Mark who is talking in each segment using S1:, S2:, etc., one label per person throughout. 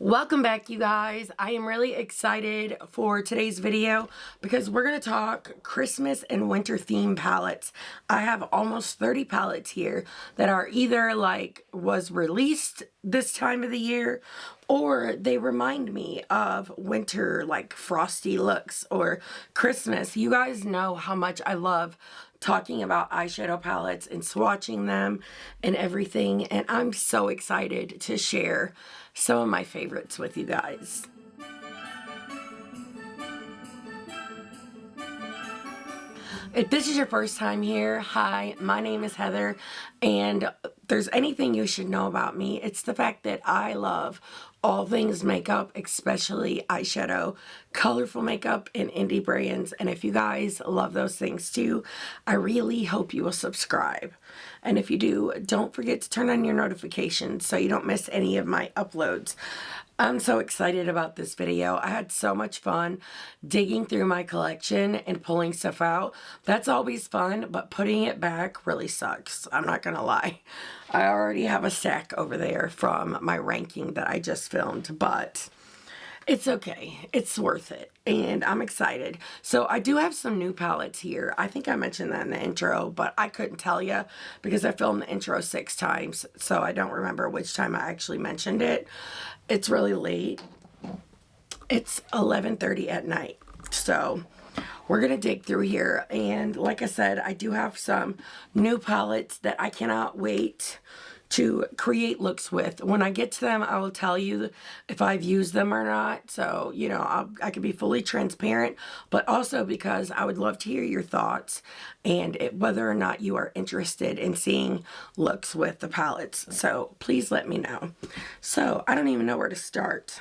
S1: Welcome back, you guys. I am really excited for today's video because we're going to talk Christmas and winter theme palettes. I have almost 30 palettes here that are either like was released this time of the year or they remind me of winter, like frosty looks, or Christmas. You guys know how much I love talking about eyeshadow palettes and swatching them and everything, and I'm so excited to share some of my favorites with you guys. If this is your first time here, hi, my name is Heather, and if there's anything you should know about me, it's the fact that I love all things makeup, especially eyeshadow, colorful makeup, and indie brands. And if you guys love those things too, I really hope you will subscribe. And if you do, don't forget to turn on your notifications so you don't miss any of my uploads. I'm so excited about this video. I had so much fun digging through my collection and pulling stuff out. That's always fun, but putting it back really sucks. I'm not gonna lie. I already have a stack over there from my ranking that I just filmed, but it's okay. It's worth it, and I'm excited. So I do have some new palettes here. I think I mentioned that in the intro, but I couldn't tell you because I filmed the intro 6 times, so I don't remember which time I actually mentioned it. It's really late. It's 11:30 at night, so we're gonna dig through here. And like I said, I do have some new palettes that I cannot wait to create looks with. When I get to them, I will tell you if I've used them or not. So, you know, I can be fully transparent, but also because I would love to hear your thoughts and whether or not you are interested in seeing looks with the palettes. So please let me know. So I don't even know where to start.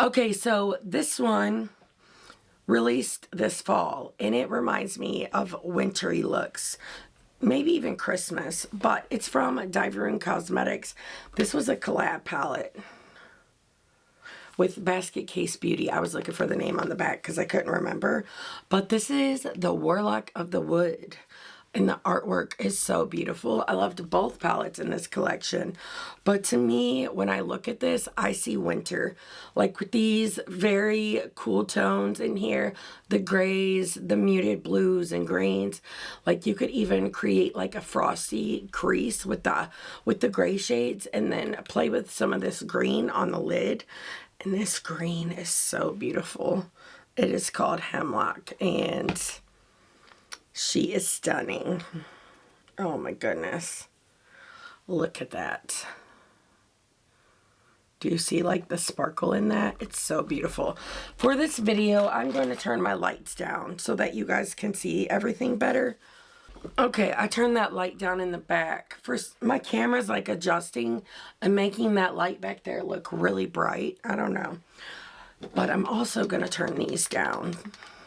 S1: Okay, so this one released this fall, and it reminds me of wintry looks. Maybe even Christmas, but it's from DIEVERUNE Cosmetics. This was a collab palette with Basket Case Beauty. I was looking for the name on the back because I couldn't remember. But this is the Warlock of the Wood, and the artwork is so beautiful. I loved both palettes in this collection. But to me, when I look at this, I see winter. Like with these very cool tones in here, the grays, the muted blues and greens. Like you could even create like a frosty crease with the gray shades and then play with some of this green on the lid. And this green is so beautiful. It is called Hemlock, and she is stunning. Oh my goodness. Look at that. Do you see like the sparkle in that? It's so beautiful. For this video, I'm going to turn my lights down so that you guys can see everything better. Okay, I turned that light down in the back. First, my camera's like adjusting and making that light back there look really bright. I don't know. But I'm also going to turn these down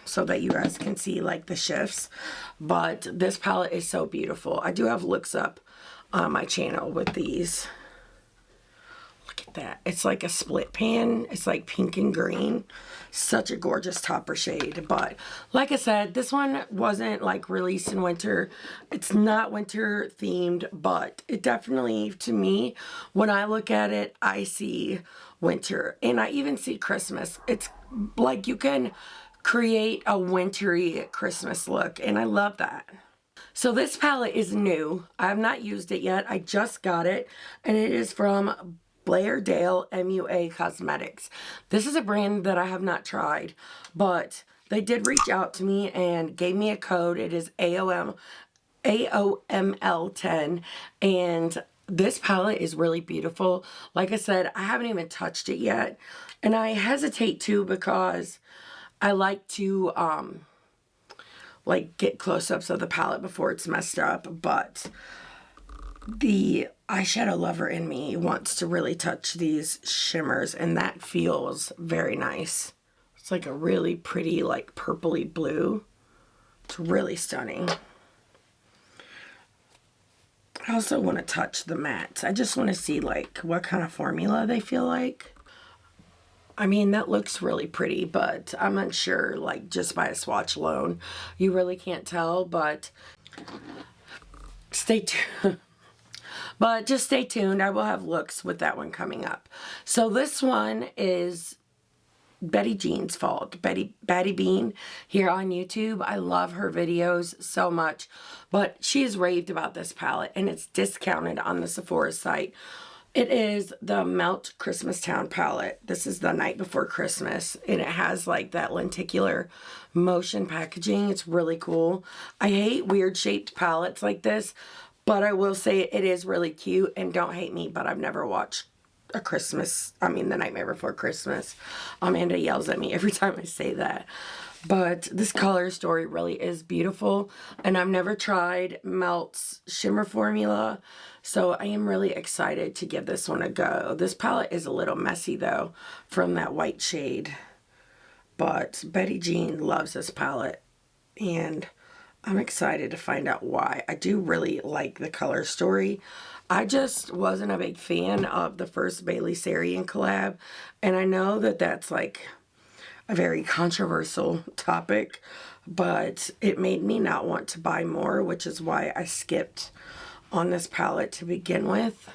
S1: so that you guys can see like the shifts. But this palette is so beautiful. I do have looks up on my channel with these. Look at that. It's like a split pan. It's like pink and green. Such a gorgeous topper shade. But like I said, this one wasn't like released in winter. It's not winter themed, but it definitely, to me, when I look at it, I see winter. And I even see Christmas. It's like you can create a wintry Christmas look, and I love that. So this palette is new. I have not used it yet. I just got it, and it is from Blair Dale MUA Cosmetics. This is a brand that I have not tried, but they did reach out to me and gave me a code. It is AOML 10, and this palette is really beautiful. Like I said, I haven't even touched it yet, and I hesitate to because I like to like get close-ups of the palette before it's messed up, but the eyeshadow lover in me wants to really touch these shimmers, and that feels very nice. It's like a really pretty like purpley blue. It's really stunning. I also want to touch the mattes. I just want to see like what kind of formula they feel like. I mean, that looks really pretty, but I'm unsure, like, just by a swatch alone. You really can't tell, but stay tuned. But just stay tuned. I will have looks with that one coming up. So this one is Betty Jean's fault. Betty Bean here on YouTube. I love her videos so much. But she has raved about this palette, and it's discounted on the Sephora site. It is the Melt Christmas Town palette. This is the night before Christmas, and it has like that lenticular motion packaging. It's really cool. I hate weird shaped palettes like this, but I will say it is really cute. And don't hate me, but I've never watched The Nightmare Before Christmas. Amanda yells at me every time I say that. But this color story really is beautiful. And I've never tried Melt's shimmer formula, so I am really excited to give this one a go. This palette is a little messy though from that white shade. But Betty Jean loves this palette, and I'm excited to find out why. I do really like the color story. I just wasn't a big fan of the first Bailey Sarian collab, and I know that that's like a very controversial topic, but it made me not want to buy more, which is why I skipped on this palette to begin with.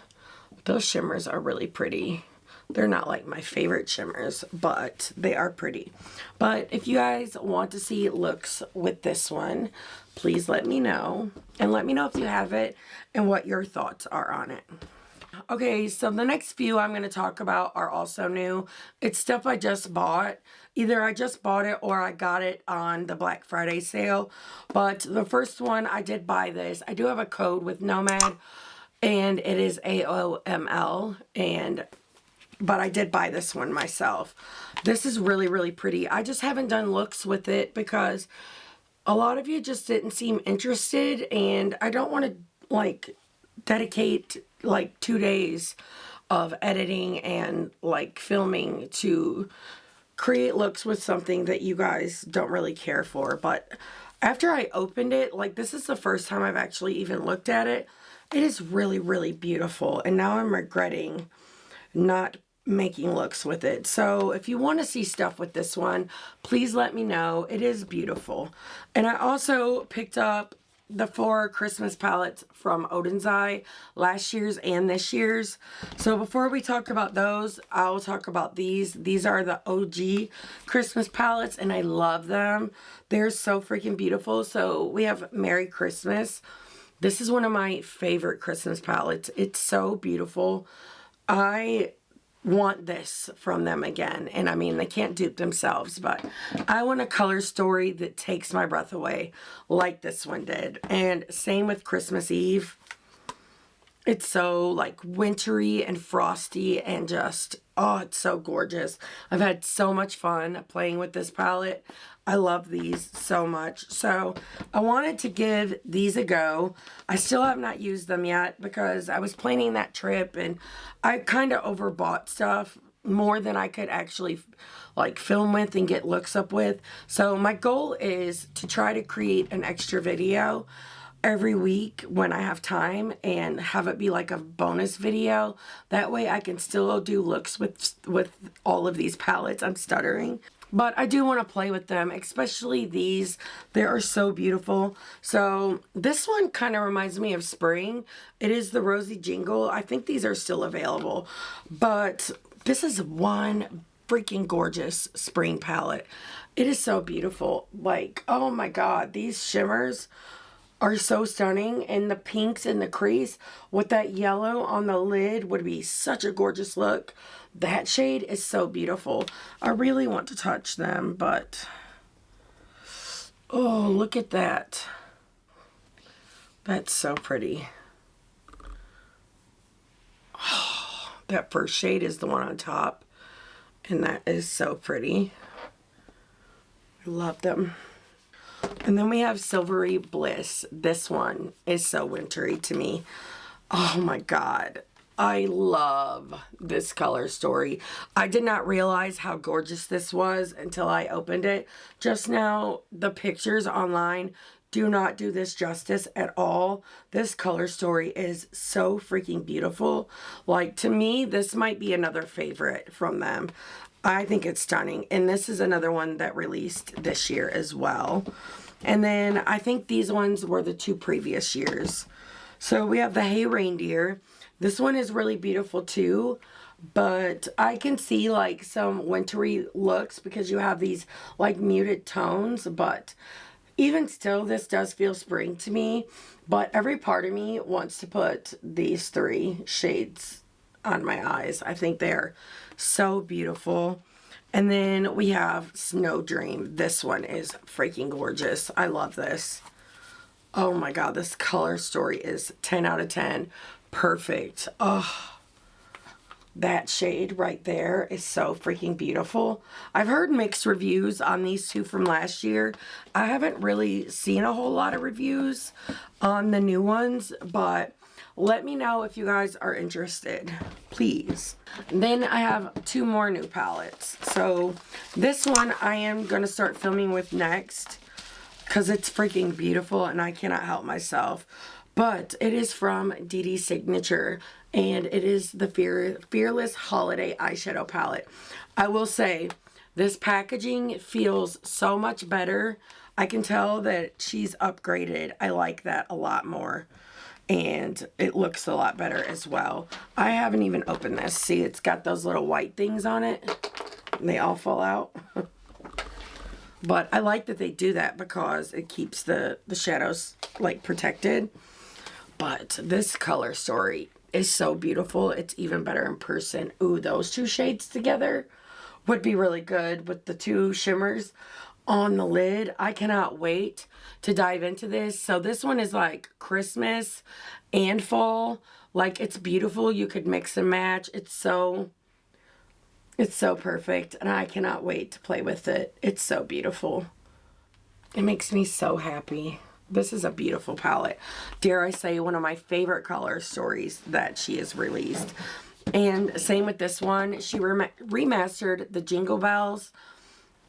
S1: Those shimmers are really pretty. They're not like my favorite shimmers, but they are pretty. But if you guys want to see looks with this one, please let me know. And let me know if you have it and what your thoughts are on it. Okay, so the next few I'm going to talk about are also new. It's stuff I just bought. Either I just bought it or I got it on the Black Friday sale. But the first one, I did buy this. I do have a code with Nomad, and it is AOML, but I did buy this one myself. This is really, really pretty. I just haven't done looks with it because a lot of you just didn't seem interested, and I don't want to like dedicate like 2 days of editing and like filming to create looks with something that you guys don't really care for. But after I opened it, like this is the first time I've actually even looked at it. It is really, really beautiful, and now I'm regretting not making looks with it. So if you want to see stuff with this one, please let me know. It is beautiful. And I also picked up the 4 Christmas palettes from Odin's Eye, last year's and this year's. So before we talk about those, I'll talk about these. These are the OG Christmas palettes, and I love them. They're so freaking beautiful. So we have Merry Christmas. This is one of my favorite Christmas palettes. It's so beautiful. I want this from them again, and I mean, they can't dupe themselves, but I want a color story that takes my breath away like this one did. And same with Christmas Eve. It's so like wintry and frosty and just, oh, it's so gorgeous. I've had so much fun playing with this palette. I love these so much. So I wanted to give these a go. I still have not used them yet because I was planning that trip, and I kind of overbought stuff more than I could actually like film with and get looks up with. So my goal is to try to create an extra video every week when I have time and have it be like a bonus video. That way I can still do looks with all of these palettes. I'm stuttering. But I do want to play with them, especially these. They are so beautiful. So this one kind of reminds me of spring. It is the Rosy Jingle. I think these are still available. But this is one freaking gorgeous spring palette. It is so beautiful. Like, oh my God, these shimmers are so stunning, and the pinks in the crease with that yellow on the lid would be such a gorgeous look. That shade is so beautiful. I really want to touch them, but oh, look at that. That's so pretty. Oh, that first shade is the one on top, and that is so pretty. I love them. And then we have Silvery Bliss. This one is so wintry to me. Oh my God. I love this color story. I did not realize how gorgeous this was until I opened it. Just now, the pictures online do not do this justice at all. This color story is so freaking beautiful. Like, to me, this might be another favorite from them. I think it's stunning. And this is another one that released this year as well. And then I think these ones were the 2 previous years. So we have the Hey Reindeer. This one is really beautiful too, but I can see like some wintry looks because you have these like muted tones, but even still, this does feel spring to me, but every part of me wants to put these 3 shades on my eyes. I think they're so beautiful. And then we have Snow Dream. This one is freaking gorgeous. I love this. Oh my god, this color story is 10 out of 10. Perfect. Oh, that shade right there is so freaking beautiful. I've heard mixed reviews on these 2 from last year. I haven't really seen a whole lot of reviews on the new ones, but let me know if you guys are interested, please. And then I have 2 more new palettes. So this one I am going to start filming with next because it's freaking beautiful and I cannot help myself. But it is from DD Signature, and it is the Fearless Holiday Eyeshadow Palette. I will say, this packaging feels so much better. I can tell that she's upgraded. I like that a lot more. And it looks a lot better as well. I haven't even opened this. See, it's got those little white things on it. And they all fall out. But I like that they do that because it keeps the shadows like protected. But this color story is so beautiful. It's even better in person. Ooh, those 2 shades together would be really good with the 2 shimmers on the lid. I cannot wait to dive into this. So this one is like Christmas and fall. Like, it's beautiful. You could mix and match. It's so perfect. And I cannot wait to play with it. It's so beautiful. It makes me so happy. This is a beautiful palette. Dare I say, one of my favorite color stories that she has released. And same with this one. She remastered the Jingle Bells,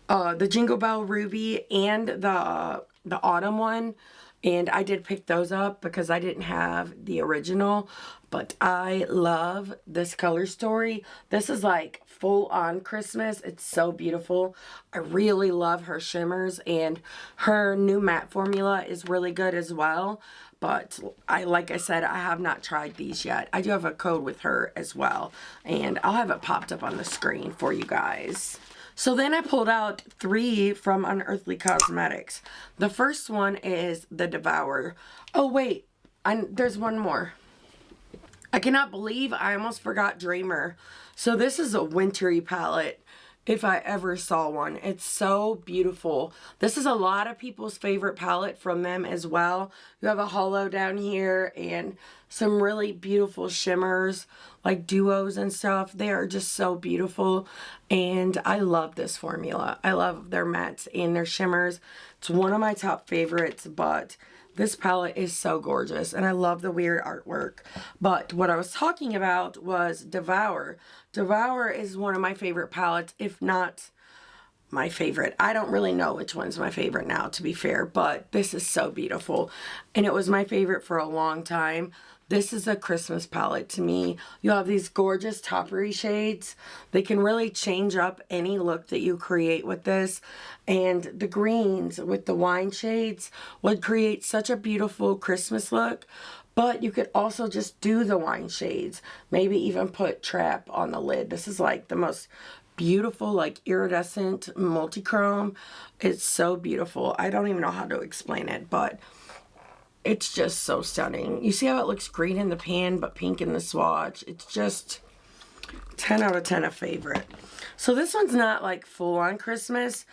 S1: the Jingle Bell Ruby, and the Autumn one. And I did pick those up because I didn't have the original. But I love this color story. This is like full on Christmas. It's so beautiful. I really love her shimmers, and her new matte formula is really good as well. But like I said, I have not tried these yet. I do have a code with her as well, and I'll have it popped up on the screen for you guys. So then I pulled out 3 from Unearthly Cosmetics. The first one is the DEVOUR. Oh wait, there's one more. I cannot believe I almost forgot Dreamer. So this is a wintry palette, if I ever saw one. It's so beautiful. This is a lot of people's favorite palette from them as well. You have a hollow down here and some really beautiful shimmers, like duos and stuff. They are just so beautiful, and I love this formula. I love their mattes and their shimmers. It's one of my top favorites, but this palette is so gorgeous, and I love the weird artwork. But what I was talking about was DEVOUR. DEVOUR is one of my favorite palettes, if not my favorite. I don't really know which one's my favorite now, to be fair, but this is so beautiful, and it was my favorite for a long time. This is a Christmas palette to me. You have these gorgeous toppery shades. They can really change up any look that you create with this. And the greens with the wine shades would create such a beautiful Christmas look. But you could also just do the wine shades. Maybe even put Trap on the lid. This is like the most beautiful, like iridescent multi-chrome. It's so beautiful. I don't even know how to explain it, but it's just so stunning. You see how it looks green in the pan but pink in the swatch? It's just 10 out of 10 a favorite. So this one's not like full on Christmas,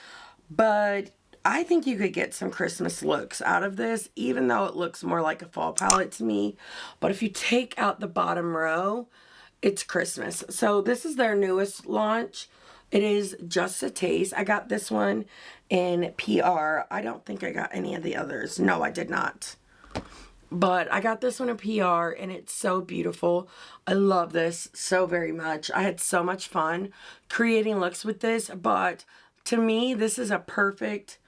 S1: but I think you could get some Christmas looks out of this, even though it looks more like a fall palette to me. But if you take out the bottom row, it's Christmas. So this is their newest launch. It is Just a Taste. I got this one in PR. I don't think I got any of the others. No, I did not. But I got this one in PR, and it's so beautiful. I love this so very much. I had so much fun creating looks with this, but to me, this is a perfect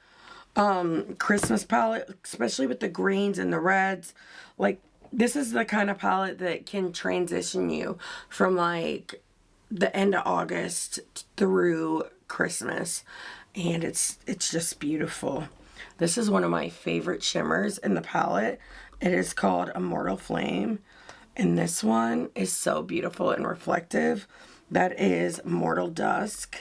S1: Christmas palette, especially with the greens and the reds. Like, this is the kind of palette that can transition you from like the end of August through Christmas, and it's just beautiful. This is one of my favorite shimmers in the palette. It is called Immortal Flame, And this one is so beautiful and reflective. That is Mortal Dusk.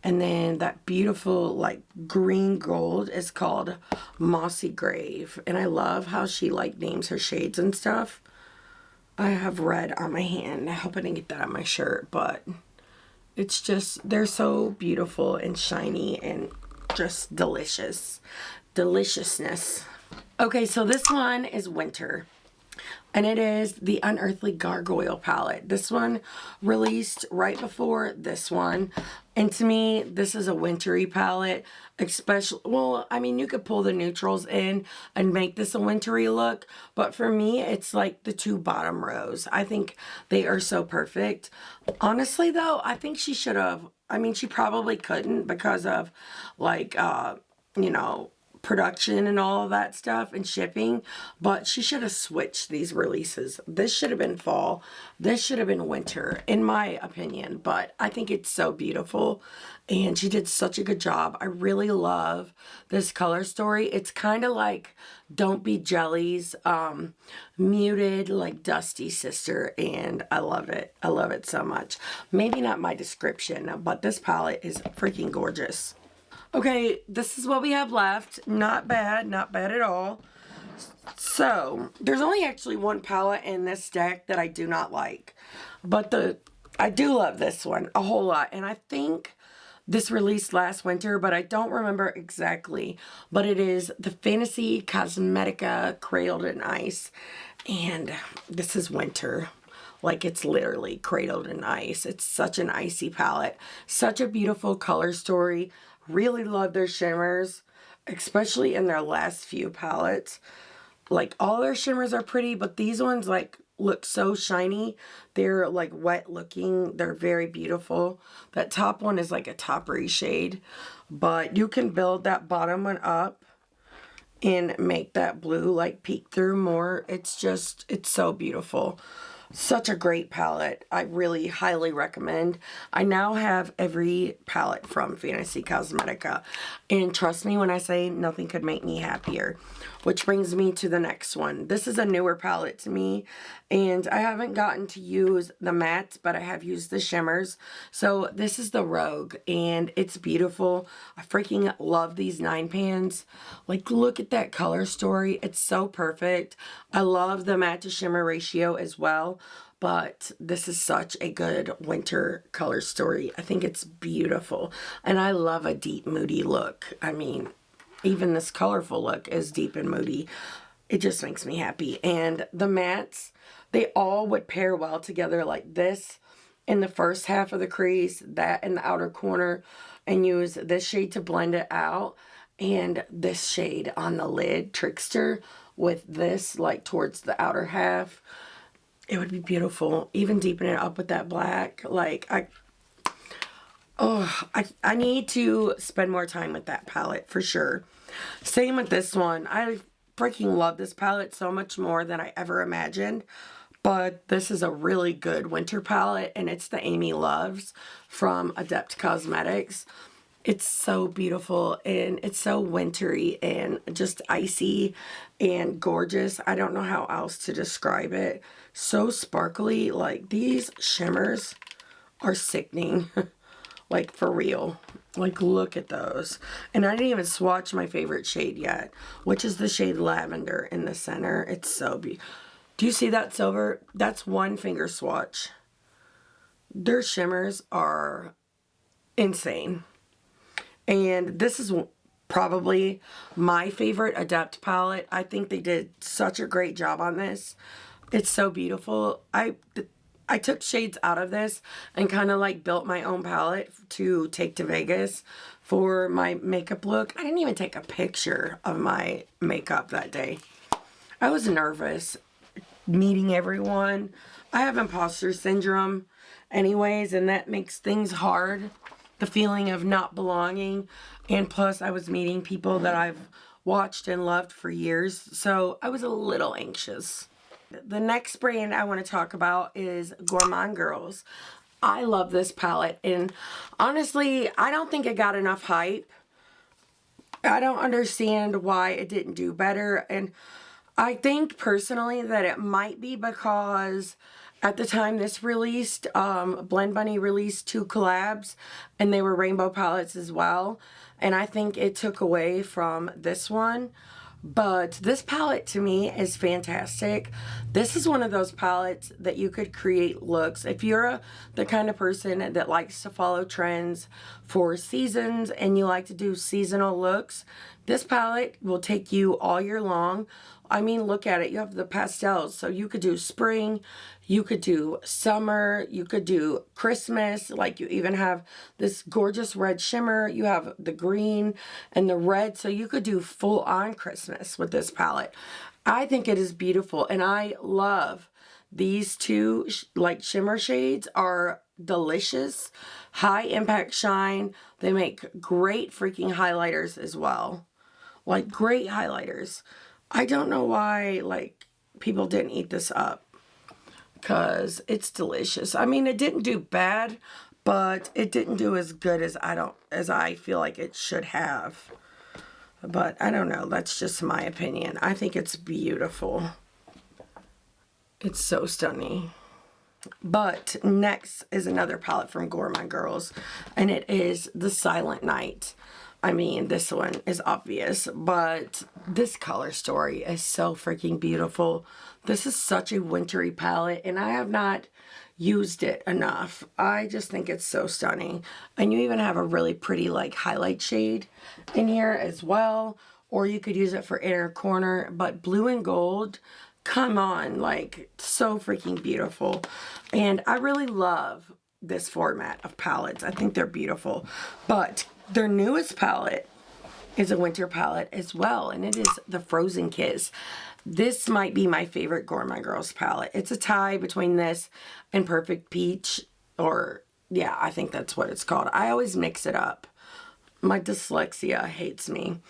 S1: And then that beautiful like green gold is called Mossy Grave. And I love how she like names her shades and stuff. I have red on my hand. I hope I didn't get that on my shirt, but it's just, they're so beautiful and shiny and just delicious. Deliciousness. Okay, so this one is winter. And it is the Unearthly Gargoyle palette. This one released right before this one. And to me, this is a wintry palette. Especially, well, I mean, you could pull the neutrals in and make this a wintry look. But for me, it's like the two bottom rows. I think they are so perfect. Honestly, though, I think she should have, I mean, she probably couldn't because of, like, you know, production and all of that stuff and shipping, but she should have switched these releases. This should have been fall. This should have been winter, in my opinion, but I think it's so beautiful and she did such a good job. I really love this color story. It's kind of like Don't Be Jelly's muted, like dusty sister, and I love it. I love it so much. Maybe not my description, but this palette is freaking gorgeous. Okay, this is what we have left. Not bad, not bad at all. So, there's only actually one palette in this deck that I do not like. But I do love this one a whole lot. And I think this released last winter, but I don't remember exactly. But it is the Fantasy Cosmetica Cradled in Ice. And this is winter. Like, it's literally cradled in ice. It's such an icy palette. Such a beautiful color story. Really love their shimmers, especially in their last few palettes. Like, all their shimmers are pretty, but these ones, like, look so shiny. They're, like, wet looking. They're very beautiful. That top one is, like, a toppery shade. But you can build that bottom one up and make that blue, like, peek through more. It's just, it's so beautiful. Such a great palette. I really highly recommend. I now have every palette from Fantasy Cosmetica. And trust me when I say nothing could make me happier. Which brings me to the next one. This is a newer palette to me. And I haven't gotten to use the mattes, but I have used the shimmers. So this is the Rogue. And it's beautiful. I freaking love these 9 pans. Like, look at that color story. It's so perfect. I love the matte to shimmer ratio as well. But this is such a good winter color story. I think it's beautiful. And I love a deep, moody look. I mean, even this colorful look is deep and moody. It just makes me happy. And the mattes, they all would pair well together like this in the first half of the crease, that in the outer corner, and use this shade to blend it out. And this shade on the lid, Trickster, with this like towards the outer half. It would be beautiful. Even deepen it up with that black. Like, I need to spend more time with that palette for sure. Same with this one. I freaking love this palette so much more than I ever imagined. But this is a really good winter palette, and it's the Amy Loves from Adept Cosmetics. It's so beautiful, and it's so wintry and just icy and gorgeous. I don't know how else to describe it. So sparkly. Like, these shimmers are sickening. Like, for real. Like, look at those. And I didn't even swatch my favorite shade yet, which is the shade Lavender in the center. It's so beautiful. Do you see that silver? That's one finger swatch. Their shimmers are insane. And this is probably my favorite Adept palette. I think they did such a great job on this. It's so beautiful. I took shades out of this and kind of like built my own palette to take to Vegas for my makeup look. I didn't even take a picture of my makeup that day. I was nervous meeting everyone. I have imposter syndrome anyways, and that makes things hard. The feeling of not belonging, and plus I was meeting people that I've watched and loved for years, so I was a little anxious. The next brand I want to talk about is Gourmande Girls. I love this palette, and honestly, I don't think it got enough hype. I don't understand why it didn't do better, and I think personally that it might be because at the time this released, Blend Bunny released 2 collabs and they were rainbow palettes as well. And I think it took away from this one. But this palette to me is fantastic. This is one of those palettes that you could create looks. If you're the kind of person that likes to follow trends for seasons and you like to do seasonal looks, this palette will take you all year long. I mean, look at it. You have the pastels, so you could do spring, you could do summer, you could do Christmas. Like, you even have this gorgeous red shimmer. You have the green and the red, so you could do full on Christmas with this palette. I think it is beautiful, and I love these 2 like shimmer shades are delicious. High impact shine. They make great freaking highlighters as well. Like, great highlighters. I don't know why, like, people didn't eat this up, because it's delicious. I mean, it didn't do bad, but it didn't do as good as I feel like it should have. But I don't know. That's just my opinion. I think it's beautiful. It's so stunning. But next is another palette from Gourmande Girls, and it is the Silent Night. I mean, this one is obvious, but this color story is so freaking beautiful. This is such a wintry palette, and I have not used it enough. I just think it's so stunning. And you even have a really pretty, like, highlight shade in here as well, or you could use it for inner corner. But blue and gold, come on, like, so freaking beautiful. And I really love this format of palettes. I think they're beautiful. But their newest palette is a winter palette as well, and it is the Frozen Kiss. This might be my favorite Gourmande Girls palette. It's a tie between this and Perfect Peach, or yeah, I think that's what it's called. I always mix it up. My dyslexia hates me.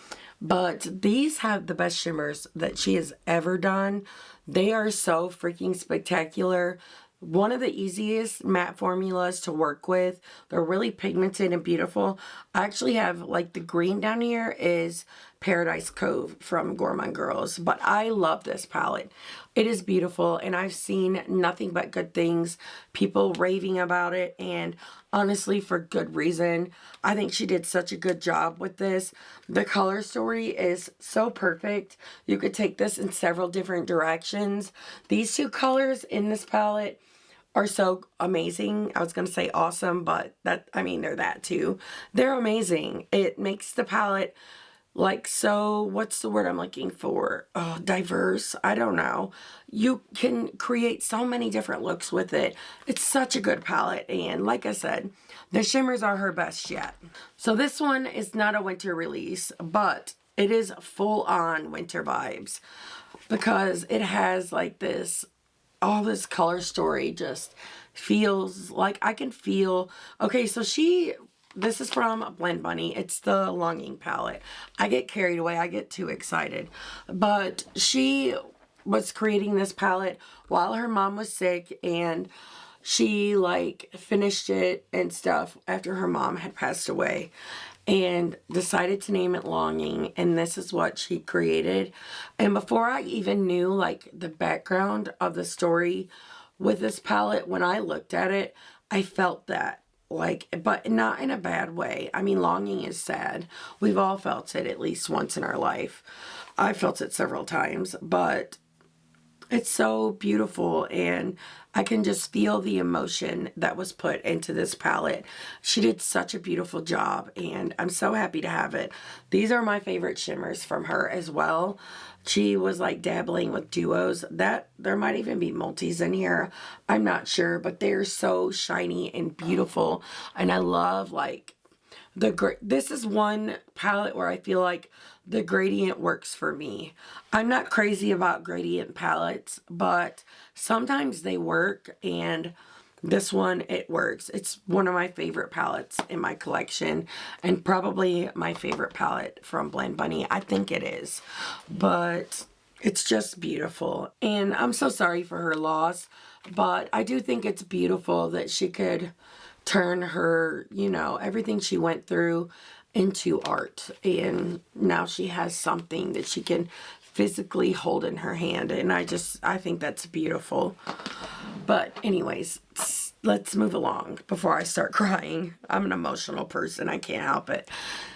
S1: But these have the best shimmers that she has ever done. They are so freaking spectacular. One of the easiest matte formulas to work with. They're really pigmented and beautiful. I actually have, like, the green down here is Paradise Cove from Gourmande Girls. But I love this palette. It is beautiful, and I've seen nothing but good things. People raving about it, and honestly, for good reason. I think she did such a good job with this. The color story is so perfect. You could take this in several different directions. These 2 colors in this palette are so amazing. I was going to say awesome, but that, I mean, they're that too. They're amazing. It makes the palette, like, so, what's the word I'm looking for? Oh, diverse. I don't know. You can create so many different looks with it. It's such a good palette. And like I said, the shimmers are her best yet. So this one is not a winter release, but it is full on winter vibes, because it has, like, this, all this color story just feels like I can feel. Okay, so this is from Blend Bunny. It's the Longing palette. I get carried away. I get too excited. But she was creating this palette while her mom was sick, and she, like, finished it and stuff after her mom had passed away, and decided to name it Longing, and this is what she created. And before I even knew, like, the background of the story with this palette, when I looked at it, I felt that. Like, but not in a bad way. I mean, longing is sad. We've all felt it at least once in our life. I felt it several times, but it's so beautiful, and I can just feel the emotion that was put into this palette. She did such a beautiful job, and I'm so happy to have it. These are my favorite shimmers from her as well. She was, like, dabbling with duos. That there might even be multis in here. I'm not sure, but they're so shiny and beautiful, and I love, like, this is one palette where I feel like the gradient works for me. I'm not crazy about gradient palettes, but sometimes they work, and this one, it works. It's one of my favorite palettes in my collection, and probably my favorite palette from Blend Bunny. I think it is, but it's just beautiful, and I'm so sorry for her loss, but I do think it's beautiful that she could turn her, you know, everything she went through into art, and now she has something that she can physically hold in her hand, and I think that's beautiful. But anyways, let's move along before I start crying. I'm an emotional person, I can't help it.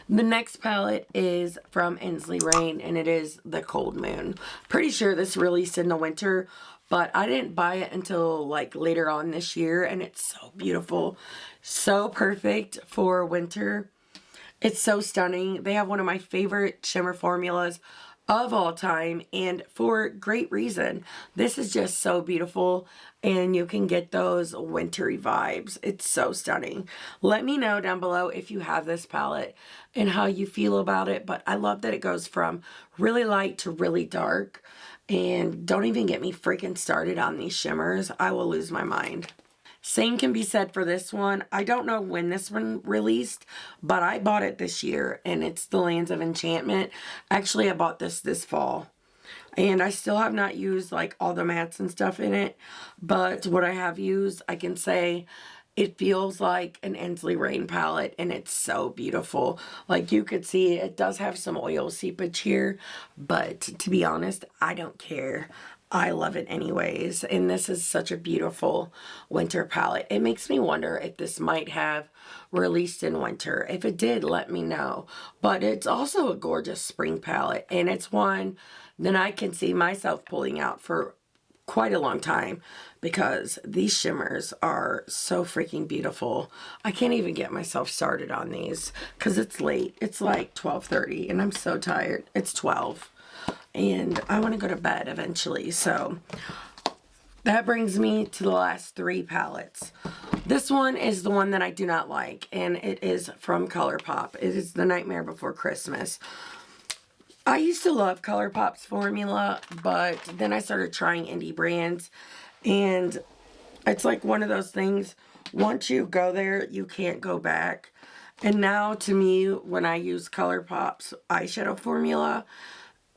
S1: The next palette is from Ensley Rain, and it is the Cold Moon. Pretty sure this released in the winter, but I didn't buy it until like later on this year, and it's so beautiful. So perfect for winter. It's so stunning. They have one of my favorite shimmer formulas of all time, and for great reason. This is just so beautiful, and you can get those wintry vibes. It's so stunning. Let me know down below if you have this palette and how you feel about it, but I love that it goes from really light to really dark. And don't even get me freaking started on these shimmers. I will lose my mind. Same can be said for this one. I don't know when this one released, but I bought it this year, and it's the Lands of Enchantment. Actually, I bought this fall, and I still have not used like all the mattes and stuff in it, but what I have used, I can say it feels like an Ensley Rain palette, and it's so beautiful. Like you could see, it does have some oil seepage here, but to be honest, I don't care. I love it anyways, and this is such a beautiful winter palette. It makes me wonder if this might have released in winter. If it did, let me know. But it's also a gorgeous spring palette, and it's one that I can see myself pulling out for quite a long time because these shimmers are so freaking beautiful. I can't even get myself started on these because it's late. It's like 12:30, and I'm so tired. It's 12. And I want to go to bed eventually. So that brings me to the last three palettes. This one is the one that I do not like, and it is from Colourpop. It is The Nightmare Before Christmas. I used to love Colourpop's formula, but then I started trying indie brands, and it's like one of those things, once you go there, you can't go back. And now to me, when I use Colourpop's eyeshadow formula,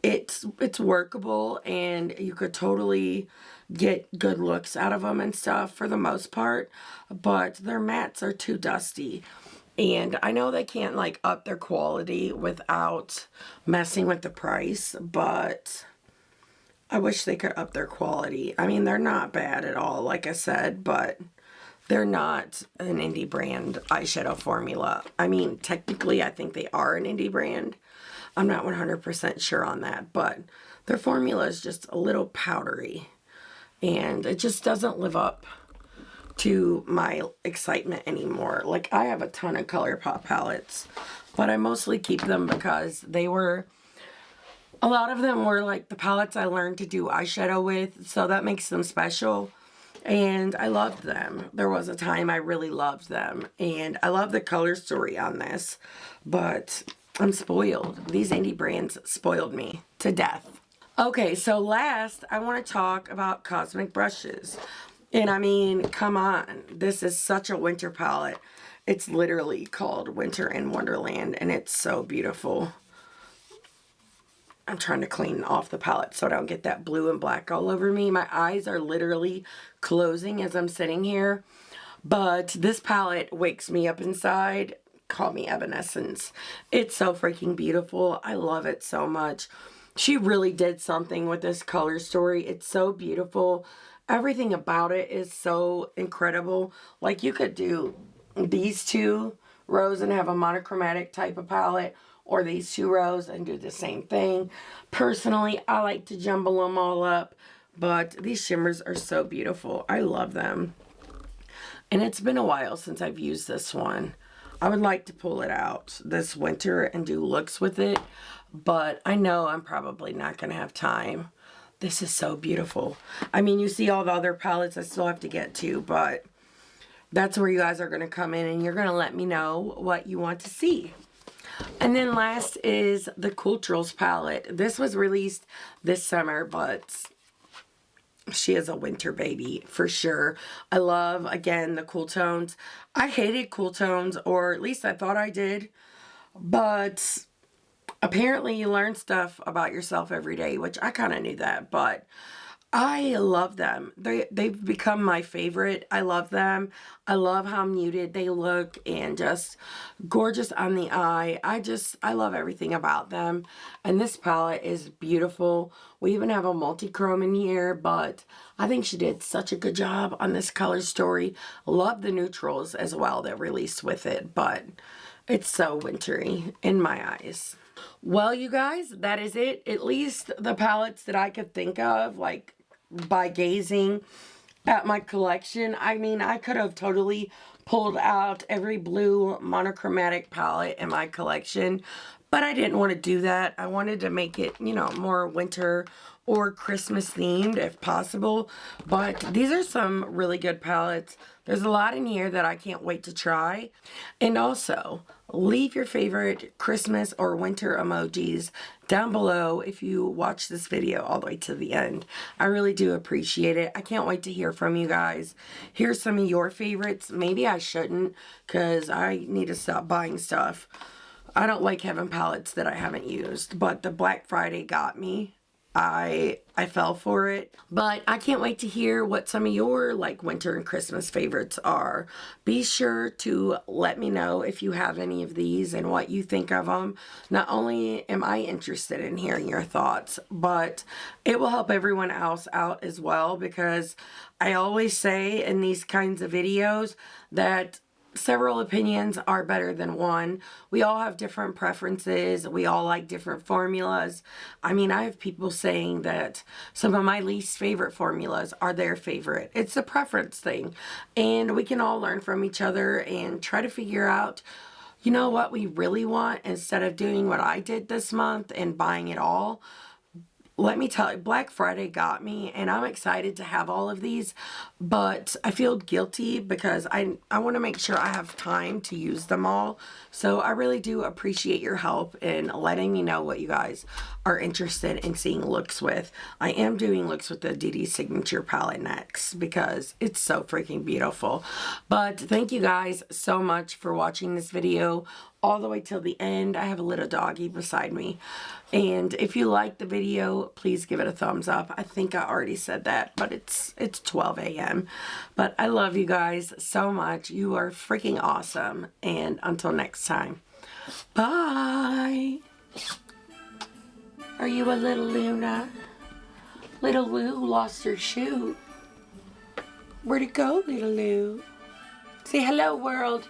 S1: it's workable, and you could totally get good looks out of them and stuff for the most part, but their mattes are too dusty. And I know they can't like up their quality without messing with the price, but I wish they could up their quality. I mean, they're not bad at all, like I said, but they're not an indie brand eyeshadow formula. I mean, technically, I think they are an indie brand. I'm not 100% sure on that, but their formula is just a little powdery, and it just doesn't live up to my excitement anymore. Like, I have a ton of Colourpop palettes, but I mostly keep them because a lot of them were like the palettes I learned to do eyeshadow with, so that makes them special. And I loved them. There was a time I really loved them, and I love the color story on this, but I'm spoiled. These indie brands spoiled me to death. Okay, so last, I want to talk about cosmic brushes. And I mean, come on. This is such a winter palette. It's literally called Winter in Wonderland, and it's so beautiful. I'm trying to clean off the palette so I don't get that blue and black all over me. My eyes are literally closing as I'm sitting here. But this palette wakes me up inside. Call me Evanescence. It's so freaking beautiful. I love it so much. She really did something with this color story. It's so beautiful. Everything about it is so incredible. Like, you could do these two rows and have a monochromatic type of palette, or these two rows and do the same thing. Personally, I like to jumble them all up, but these shimmers are so beautiful. I love them. And it's been a while since I've used this one. I would like to pull it out this winter and do looks with it, but I know I'm probably not going to have time. This is so beautiful. I mean, you see all the other palettes I still have to get to, but that's where you guys are going to come in, and you're going to let me know what you want to see. And then last is the COOLTRALS palette. This was released this summer, but she is a winter baby for sure. I love, again, the cool tones. I hated cool tones, or at least I thought I did, but apparently you learn stuff about yourself every day, which I kind of knew that, but I love them. They've become my favorite. I love them. I love how muted they look and just gorgeous on the eye. I love everything about them. And this palette is beautiful. We even have a multi-chrome in here, but I think she did such a good job on this color story. Love the neutrals as well that released with it, but it's so wintry in my eyes. Well, you guys, that is it. At least the palettes that I could think of, like, by gazing at my collection. I mean, I could have totally pulled out every blue monochromatic palette in my collection, but I didn't want to do that. I wanted to make it, you know, more winter or Christmas themed if possible. But these are some really good palettes. There's a lot in here that I can't wait to try. And also, leave your favorite Christmas or winter emojis down below if you watch this video all the way to the end. I really do appreciate it. I can't wait to hear from you guys. Here's some of your favorites. Maybe I shouldn't, because I need to stop buying stuff. I don't like having palettes that I haven't used, but the Black Friday got me. I fell for it, but I can't wait to hear what some of your like winter and Christmas favorites are. Be sure to let me know if you have any of these and what you think of them. Not only am I interested in hearing your thoughts, but it will help everyone else out as well, because I always say in these kinds of videos that several opinions are better than one. We all have different preferences. We all like different formulas. I mean, I have people saying that some of my least favorite formulas are their favorite. It's a preference thing. And we can all learn from each other and try to figure out, you know, what we really want, instead of doing what I did this month and buying it all. Let me tell you, Black Friday got me, and I'm excited to have all of these, but I feel guilty because I want to make sure I have time to use them all. So I really do appreciate your help in letting me know what you guys are interested in seeing looks with. I am doing looks with the DD Signature palette next because it's so freaking beautiful. But thank you guys so much for watching this video all the way till the end. I have a little doggy beside me. And if you like the video, please give it a thumbs up. I think I already said that, but it's 12 a.m. But I love you guys so much. You are freaking awesome. And until next time, bye. Are you a little Luna? Little Lou lost her shoe. Where'd it go, little Lou? Say hello, world.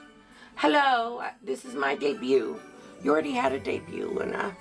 S1: Hello, this is my debut. You already had a debut, Luna.